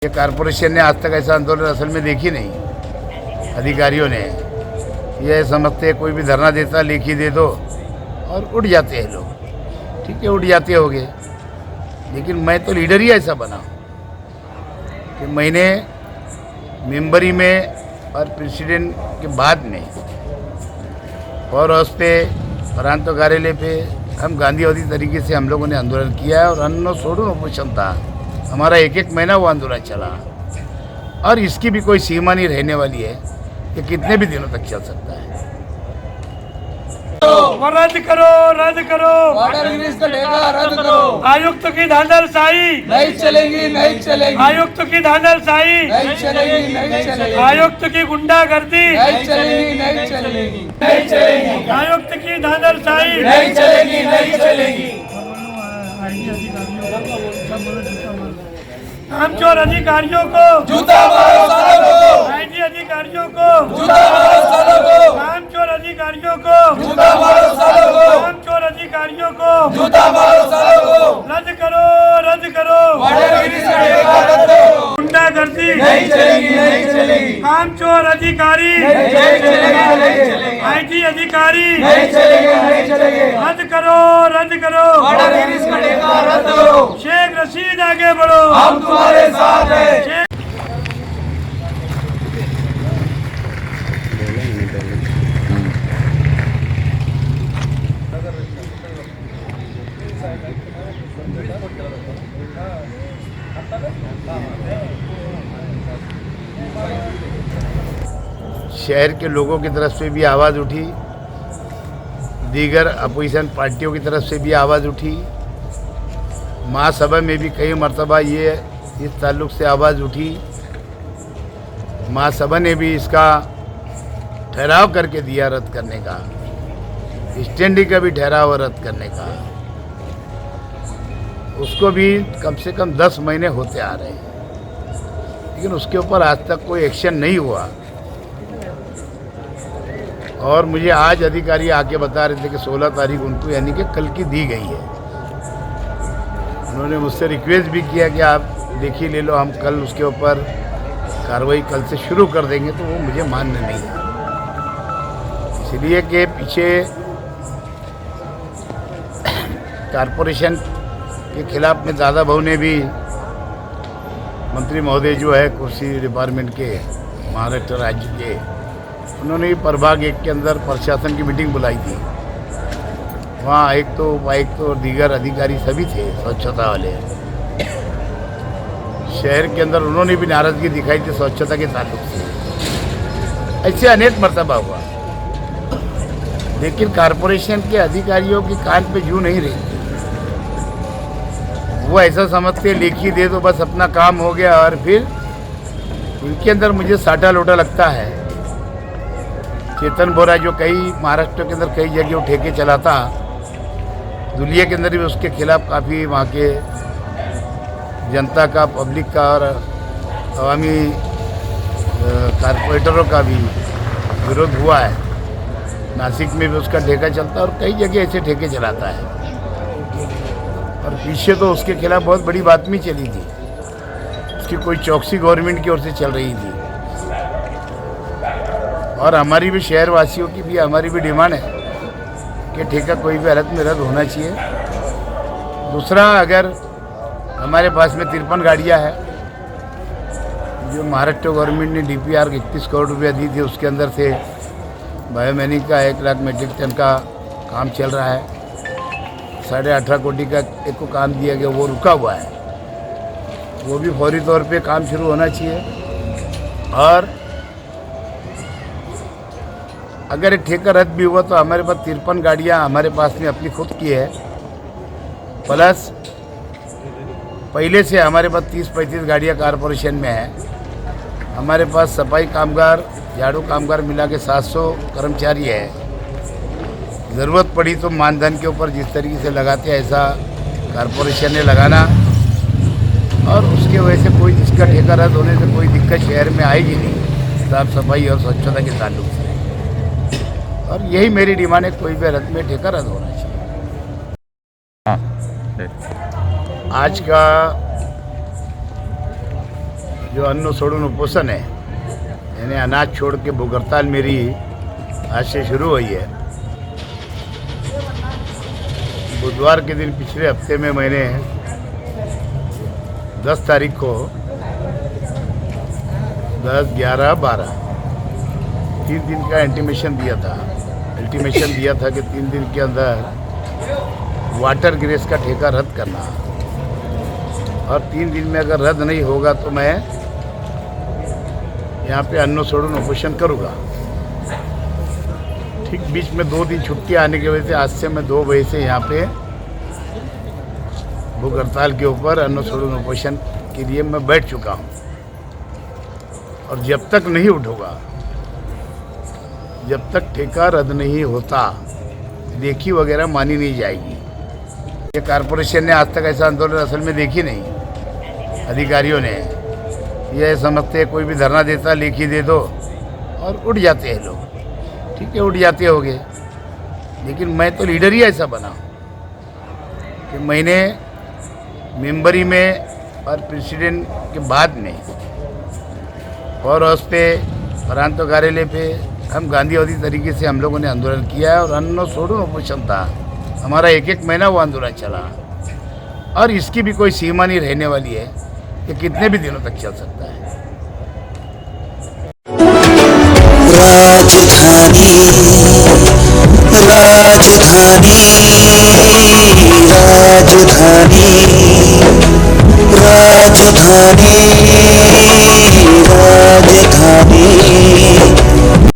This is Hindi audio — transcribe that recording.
ये कारपोरेशन ने आज तक ऐसा आंदोलन असल में देखी नहीं। अधिकारियों ने ये समझते कोई भी धरना देता लेखी दे दो और उठ जाते हैं लोग। ठीक है, उठ जाते होंगे, लेकिन मैं तो लीडर ही ऐसा बना कि मैंने मेंबरी में और प्रेसिडेंट के बाद में और हाउस पे प्रांत कार्यालय पे हम गांधीवादी तरीके से हम लोगों ने आंदोलन किया है और अन्न छोड़ो ऑपरेशन था हमारा। एक महीना वो आंदोलन चला और इसकी भी कोई सीमा नहीं रहने वाली है कि कितने भी दिनों तक चल सकता है। रद्द करो, रद्द करो, वाटर गिरीश का ठेका रद्द करो। आयुक्त की धांधलशाही नहीं चलेगी, नहीं चलेगी, आयुक्त की धांधलशाही नहीं चलेगी, नहीं चलेगी, आयुक्त की गुंडागर्दी नहीं चलेगी, नहीं चलेगी, नहीं चलेगी, आयुक्त की धांधलशाही नहीं चलेगी, नहीं चलेगी। कामचोर अधिकारियों को जूता मारो सालों को, आईटी अधिकारियों को जूता मारो सालों को, कामचोर अधिकारियों को जूता मारो सालों को, कामचोर अधिकारियों को जूता मारो सालों को। रद्द करो, रद्द करो, वाटर गिरीश का ठेका रद्द करो। गुंडागर्दी नहीं चलेगी, नहीं चलेगी, कामचोर अधिकारी नहीं चलेगी, नहीं चलेगी, आईटी अधिकारी नहीं चलेगी, नहीं चलेगी। रद्द करो, रद्द करो, वाटर गिरीश का ठेका रद्द करो। शेख रशीद आगे बढ़ो, हम तुम्हारे साथ हैं। शेख शहर के लोगों की तरफ से भी आवाज़ उठी, दीगर अपोजिशन पार्टियों की तरफ से भी आवाज़ उठी, महासभा में भी कई मरतबा ये इस ताल्लुक़ से आवाज़ उठी। महासभा ने भी इसका ठहराव करके दिया रद्द करने का, स्टैंडी का भी ठहराव रद्द करने का। उसको भी कम से कम 10 महीने होते आ रहे हैं, लेकिन उसके ऊपर आज तक कोई एक्शन नहीं हुआ। और मुझे आज अधिकारी आके बता रहे थे कि 16 तारीख उनको यानी कि कल की दी गई है। उन्होंने मुझसे रिक्वेस्ट भी किया कि आप देखिए ले लो, हम कल उसके ऊपर कार्रवाई कल से शुरू कर देंगे, तो वो मुझे मान्य नहीं है। इसलिए कि पीछे कारपोरेशन के खिलाफ में दादा भाऊ ने भी, मंत्री महोदय जो है कृषि डिपार्टमेंट के महाराष्ट्र राज्य के, उन्होंने प्रभाग 1 के अंदर प्रशासन की मीटिंग बुलाई थी। वहाँ आयुक्त तो उपायुक्त और दीगर अधिकारी सभी थे, स्वच्छता वाले। शहर के अंदर उन्होंने भी नाराज़गी दिखाई थी स्वच्छता के ताल्लुक से। ऐसे अनेक मरतबा हुआ, लेकिन कारपोरेशन के अधिकारियों की कान पे जू नहीं रही। वो ऐसा समझते लेखी दे तो बस अपना काम हो गया। और फिर इनके अंदर मुझे साटा लोटा लगता है। चेतन बोरा जो कई महाराष्ट्र के अंदर कई जगह ठेके चलाता, दुलिया के अंदर भी उसके खिलाफ काफ़ी वहाँ के जनता का, पब्लिक का और अवामी कारपोरेटरों का भी विरोध हुआ है। नासिक में भी उसका ठेका चलता है और कई जगह ऐसे ठेके चलाता है। और पीछे तो उसके खिलाफ बहुत बड़ी बातमी चली थी, उसकी कोई चौकसी गवर्नमेंट की ओर से चल रही थी। और हमारी भी शहर वासियों की भी हमारी भी डिमांड है कि ठेका कोई भी हालत में रद्द होना चाहिए। दूसरा, अगर हमारे पास में 53 गाड़ियाँ हैं जो महाराष्ट्र गवर्नमेंट ने DPR 31 करोड़ रुपया दी थी, उसके अंदर से बायोमैनिक का 1 लाख मेट्रिक टन का काम चल रहा है। 18.5 कोटी का एक को काम दिया गया, वो रुका हुआ है। वो भी फौरी तौर पे काम शुरू होना चाहिए। और अगर एक ठेका रद्द भी हुआ तो हमारे पास 53 गाड़ियाँ हमारे पास में अपनी खुद की है, प्लस पहले से हमारे पास 30-35 गाड़ियाँ कारपोरेशन में है। हमारे पास सफाई कामगार, झाड़ू कामगार मिला के 700 कर्मचारी है। ज़रूरत पड़ी तो मानधन के ऊपर जिस तरीके से लगाते हैं ऐसा कारपोरेशन ने लगाना, और उसके वजह से कोई इसका ठेका रद्द होने से कोई दिक्कत शहर में आएगी नहीं, साफ सफाई और स्वच्छता के ताल्लुक से। और यही मेरी डिमांड है, कोई भी रद्द में ठेका रद्द होना चाहिए। आज का जो अन्न सोडून उपोषण है, यानी अनाज छोड़ के भूख हड़ताल मेरी आज से शुरू हुई है। बुधवार के दिन पिछले हफ्ते में मैंने 10 तारीख को 10, 11, 12 3 दिन का अल्टीमेशन दिया था कि 3 दिन के अंदर वाटर ग्रेस का ठेका रद्द करना, और 3 दिन में अगर रद्द नहीं होगा तो मैं यहाँ पे अन्न सोडून उपोषण करूँगा। ठीक बीच में 2 दिन छुट्टी आने की वजह से आज से मैं 2 बजे से यहाँ पे भूख हड़ताल के ऊपर अन्न सोडून उपोषण के लिए मैं बैठ चुका हूँ। और जब तक नहीं उठूँगा, जब तक ठेका रद्द नहीं होता, लेखी वगैरह मानी नहीं जाएगी। ये कॉरपोरेशन ने आज तक ऐसा आंदोलन असल में देखी नहीं। अधिकारियों ने ये समझते कोई भी धरना देता लेखी दे दो और उठ जाते हैं लोग। ठीक है, उठ जाते होंगे, लेकिन मैं तो लीडर ही ऐसा बना कि मैंने मेंबरी में और प्रेसिडेंट के बाद में और हाउस पे, प्रांत कार्यालय पे हम गांधीवादी तरीके से हम लोगों ने आंदोलन किया है। और अन्न सोडून उपोषण था हमारा, 1 महीना वो आंदोलन चला, और इसकी भी कोई सीमा नहीं रहने वाली है कि कितने भी दिनों तक चल सकता है। राजधानी राजधानी राजधानी राजधानी